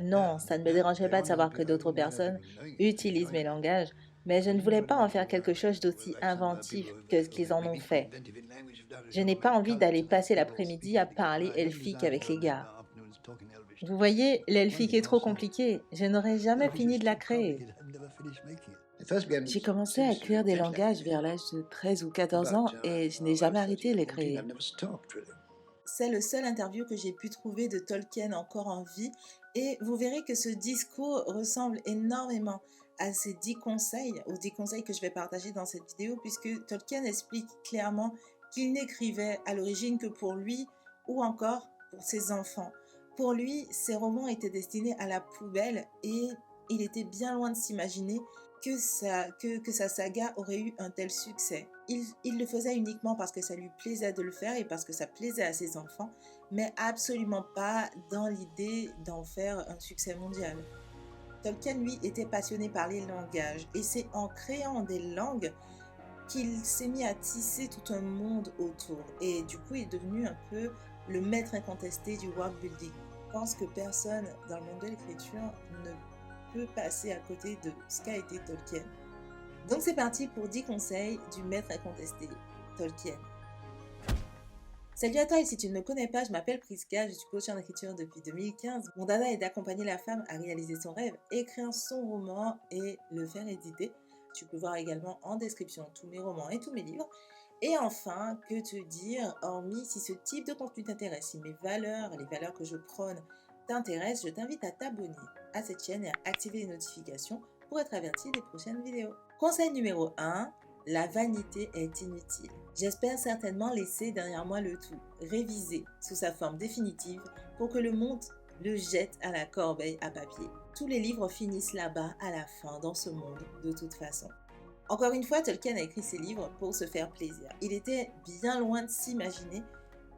Non, ça ne me dérangerait pas de savoir que d'autres personnes utilisent mes langages, mais je ne voulais pas en faire quelque chose d'aussi inventif que ce qu'ils en ont fait. Je n'ai pas envie d'aller passer l'après-midi à parler elfique avec les gars. Vous voyez, l'elfique est trop compliqué, je n'aurais jamais fini de la créer. J'ai commencé à écrire des langages vers l'âge de 13 ou 14 ans et je n'ai jamais arrêté de les créer. C'est le seul interview que j'ai pu trouver de Tolkien encore en vie et vous verrez que ce discours ressemble énormément à ces 10 conseils, aux 10 conseils que je vais partager dans cette vidéo puisque Tolkien explique clairement qu'il n'écrivait à l'origine que pour lui ou encore pour ses enfants. Pour lui, ses romans étaient destinés à la poubelle et il était bien loin de s'imaginer que sa saga aurait eu un tel succès. Il le faisait uniquement parce que ça lui plaisait de le faire et parce que ça plaisait à ses enfants, mais absolument pas dans l'idée d'en faire un succès mondial. Tolkien, lui, était passionné par les langages et c'est en créant des langues qu'il s'est mis à tisser tout un monde autour. Et du coup, il est devenu un peu le maître incontesté du world building. Je pense que personne dans le monde de l'écriture ne peut passer à côté de ce qu'a été Tolkien. Donc c'est parti pour 10 conseils du maître incontesté, Tolkien. Salut à toi, et si tu ne me connais pas, je m'appelle Priska, je suis coach en écriture depuis 2015. Mon dada est d'accompagner la femme à réaliser son rêve, écrire son roman et le faire éditer. Tu peux voir également en description tous mes romans et tous mes livres. Et enfin, que te dire, hormis si ce type de contenu t'intéresse, si mes valeurs, les valeurs que je prône t'intéressent, je t'invite à t'abonner à cette chaîne et à activer les notifications pour être averti des prochaines vidéos. Conseil numéro 1, la vanité est inutile. J'espère certainement laisser derrière moi le tout, révisé sous sa forme définitive pour que le monde le jette à la corbeille à papier. Tous les livres finissent là-bas à la fin dans ce monde de toute façon. Encore une fois, Tolkien a écrit ses livres pour se faire plaisir. Il était bien loin de s'imaginer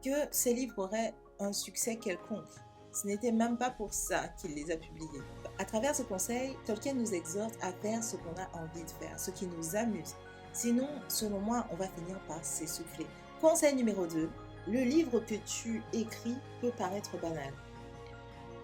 que ces livres auraient un succès quelconque. Ce n'était même pas pour ça qu'il les a publiés. À travers ce conseil, Tolkien nous exhorte à faire ce qu'on a envie de faire, ce qui nous amuse. Sinon, selon moi, on va finir par s'essouffler. Conseil numéro 2, le livre que tu écris peut paraître banal.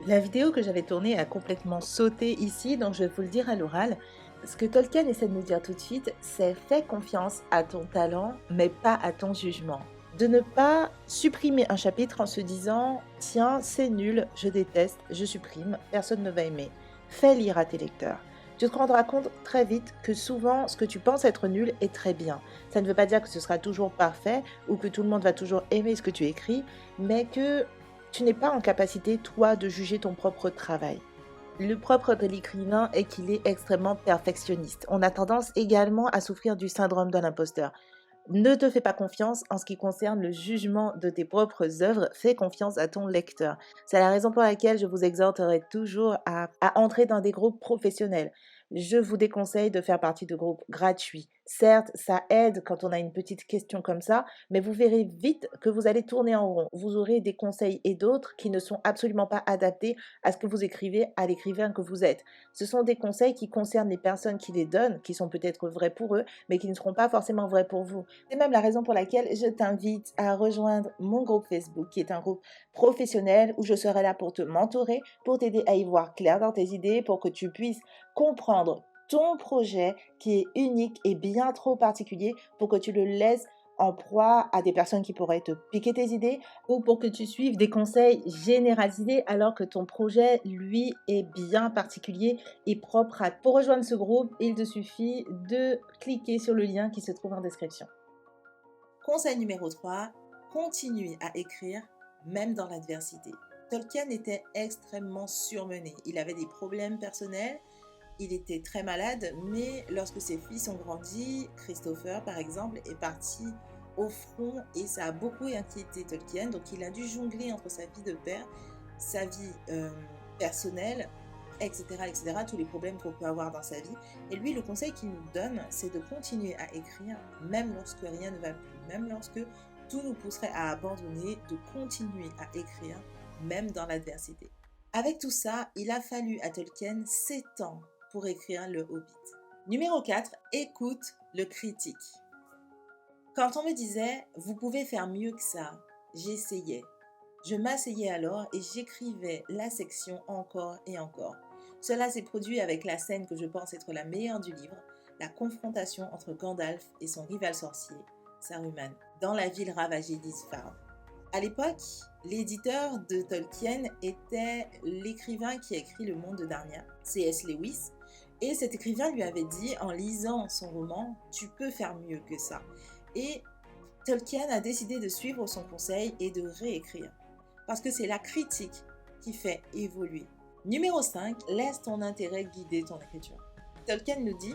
La vidéo que j'avais tournée a complètement sauté ici, donc je vais vous le dire à l'oral. Ce que Tolkien essaie de nous dire tout de suite, c'est fais confiance à ton talent, mais pas à ton jugement. De ne pas supprimer un chapitre en se disant « Tiens, c'est nul, je déteste, je supprime, personne ne va aimer ». Fais lire à tes lecteurs. Tu te rendras compte très vite que souvent, ce que tu penses être nul est très bien. Ça ne veut pas dire que ce sera toujours parfait ou que tout le monde va toujours aimer ce que tu écris, mais que tu n'es pas en capacité, toi, de juger ton propre travail. Le propre de l'écrivain est qu'il est extrêmement perfectionniste. On a tendance également à souffrir du syndrome de l'imposteur. Ne te fais pas confiance en ce qui concerne le jugement de tes propres œuvres, fais confiance à ton lecteur. C'est la raison pour laquelle je vous exhorterai toujours à entrer dans des groupes professionnels. Je vous déconseille de faire partie de groupes gratuits. Certes, ça aide quand on a une petite question comme ça, mais vous verrez vite que vous allez tourner en rond. Vous aurez des conseils et d'autres qui ne sont absolument pas adaptés à ce que vous écrivez, à l'écrivain que vous êtes. Ce sont des conseils qui concernent les personnes qui les donnent, qui sont peut-être vrais pour eux, mais qui ne seront pas forcément vrais pour vous. C'est même la raison pour laquelle je t'invite à rejoindre mon groupe Facebook, qui est un groupe professionnel où je serai là pour te mentorer, pour t'aider à y voir clair dans tes idées, pour que tu puisses comprendre ton projet qui est unique et bien trop particulier pour que tu le laisses en proie à des personnes qui pourraient te piquer tes idées ou pour que tu suives des conseils généralisés alors que ton projet, lui, est bien particulier et propre à... Pour rejoindre ce groupe, il te suffit de cliquer sur le lien qui se trouve en description. Conseil numéro 3, continuez à écrire même dans l'adversité. Tolkien était extrêmement surmené. Il avait des problèmes personnels, il était très malade, mais lorsque ses fils ont grandi, Christopher par exemple est parti au front et ça a beaucoup inquiété Tolkien. Donc il a dû jongler entre sa vie de père, sa vie personnelle, etc., etc., tous les problèmes qu'on peut avoir dans sa vie. Et lui, le conseil qu'il nous donne, c'est de continuer à écrire, même lorsque rien ne va plus, même lorsque tout nous pousserait à abandonner, de continuer à écrire, même dans l'adversité. Avec tout ça, il a fallu à Tolkien 7 ans pour écrire Le Hobbit. Numéro 4, écoute le critique. Quand on me disait « vous pouvez faire mieux que ça », j'essayais. Je m'asseyais alors et j'écrivais la section encore et encore. Cela s'est produit avec la scène que je pense être la meilleure du livre, la confrontation entre Gandalf et son rival sorcier, Saruman, dans la ville ravagée d'Isfard. À l'époque, l'éditeur de Tolkien était l'écrivain qui a écrit Le Monde de Narnia, C.S. Lewis, et cet écrivain lui avait dit en lisant son roman, tu peux faire mieux que ça. Et Tolkien a décidé de suivre son conseil et de réécrire, parce que c'est la critique qui fait évoluer. Numéro 5, laisse ton intérêt guider ton écriture. Tolkien nous dit,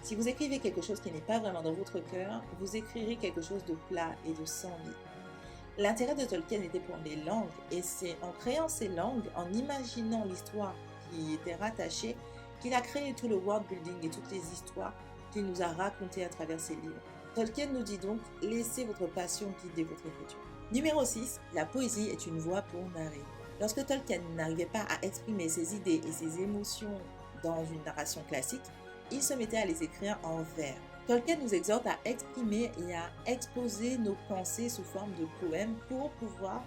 si vous écrivez quelque chose qui n'est pas vraiment dans votre cœur, vous écrirez quelque chose de plat et de sans vie. L'intérêt de Tolkien était pour les langues, et c'est en créant ces langues, en imaginant l'histoire qui était rattachée, qu'il a créé tout le world building et toutes les histoires qu'il nous a racontées à travers ses livres. Tolkien nous dit donc, laissez votre passion guider votre écriture. Numéro 6, la poésie est une voie pour narrer. Lorsque Tolkien n'arrivait pas à exprimer ses idées et ses émotions dans une narration classique, il se mettait à les écrire en vers. Tolkien nous exhorte à exprimer et à exposer nos pensées sous forme de poèmes pour pouvoir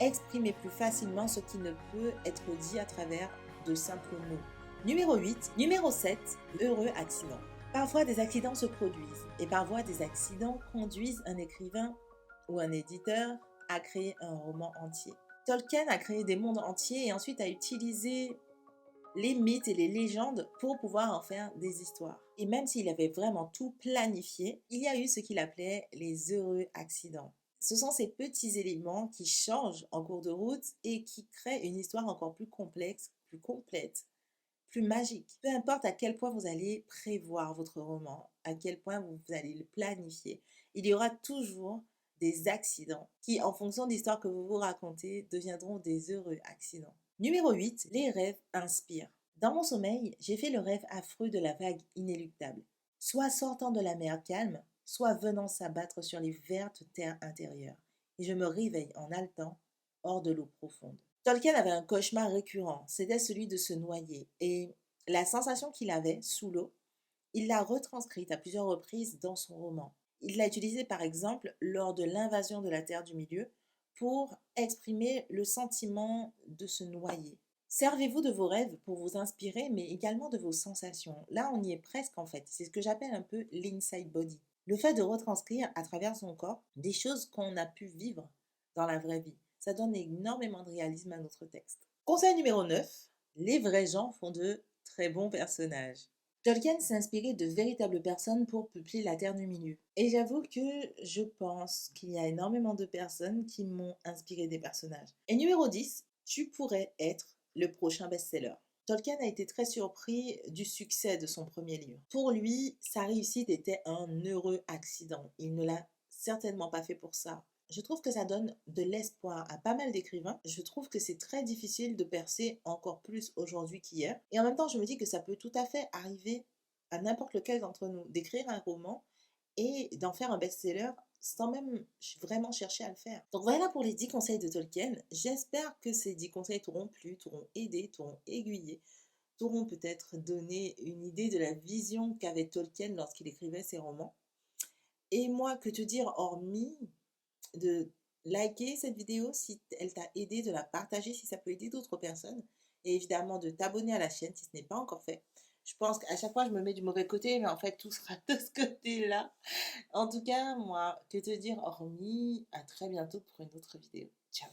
exprimer plus facilement ce qui ne peut être dit à travers de simples mots. Numéro 8, numéro 7, l'heureux accident. Parfois des accidents se produisent et parfois des accidents conduisent un écrivain ou un éditeur à créer un roman entier. Tolkien a créé des mondes entiers et ensuite a utilisé les mythes et les légendes pour pouvoir en faire des histoires. Et même s'il avait vraiment tout planifié, il y a eu ce qu'il appelait les heureux accidents. Ce sont ces petits éléments qui changent en cours de route et qui créent une histoire encore plus complexe, plus complète, plus magique. Peu importe à quel point vous allez prévoir votre roman, à quel point vous allez le planifier, il y aura toujours des accidents qui, en fonction de l'histoire que vous vous racontez, deviendront des heureux accidents. Numéro 8, les rêves inspirent. Dans mon sommeil, j'ai fait le rêve affreux de la vague inéluctable, soit sortant de la mer calme, soit venant s'abattre sur les vertes terres intérieures, et je me réveille en haletant hors de l'eau profonde. Tolkien avait un cauchemar récurrent, c'était celui de se noyer, et la sensation qu'il avait sous l'eau, il l'a retranscrite à plusieurs reprises dans son roman. Il l'a utilisé par exemple lors de l'invasion de la Terre du Milieu pour exprimer le sentiment de se noyer. Servez-vous de vos rêves pour vous inspirer, mais également de vos sensations. Là, on y est presque en fait. C'est ce que j'appelle un peu l'inside body. Le fait de retranscrire à travers son corps des choses qu'on a pu vivre dans la vraie vie. Ça donne énormément de réalisme à notre texte. Conseil numéro 9, les vrais gens font de très bons personnages. Tolkien s'est inspiré de véritables personnes pour peupler la Terre du Milieu. Et j'avoue que je pense qu'il y a énormément de personnes qui m'ont inspiré des personnages. Et numéro 10, tu pourrais être le prochain best-seller. Tolkien a été très surpris du succès de son premier livre. Pour lui, sa réussite était un heureux accident. Il ne l'a certainement pas fait pour ça. Je trouve que ça donne de l'espoir à pas mal d'écrivains. Je trouve que c'est très difficile de percer encore plus aujourd'hui qu'hier. Et en même temps, je me dis que ça peut tout à fait arriver à n'importe lequel d'entre nous d'écrire un roman et d'en faire un best-seller sans même vraiment chercher à le faire. Donc voilà pour les 10 conseils de Tolkien. J'espère que ces 10 conseils t'auront plu, t'auront aidé, t'auront aiguillé, t'auront peut-être donné une idée de la vision qu'avait Tolkien lorsqu'il écrivait ses romans. Et moi, que te dire hormis de liker cette vidéo si elle t'a aidé, de la partager si ça peut aider d'autres personnes et évidemment de t'abonner à la chaîne si ce n'est pas encore fait. Je pense qu'à chaque fois je me mets du mauvais côté mais en fait tout sera de ce côté-là. En tout cas, moi, que te dire hormis à très bientôt pour une autre vidéo. Ciao.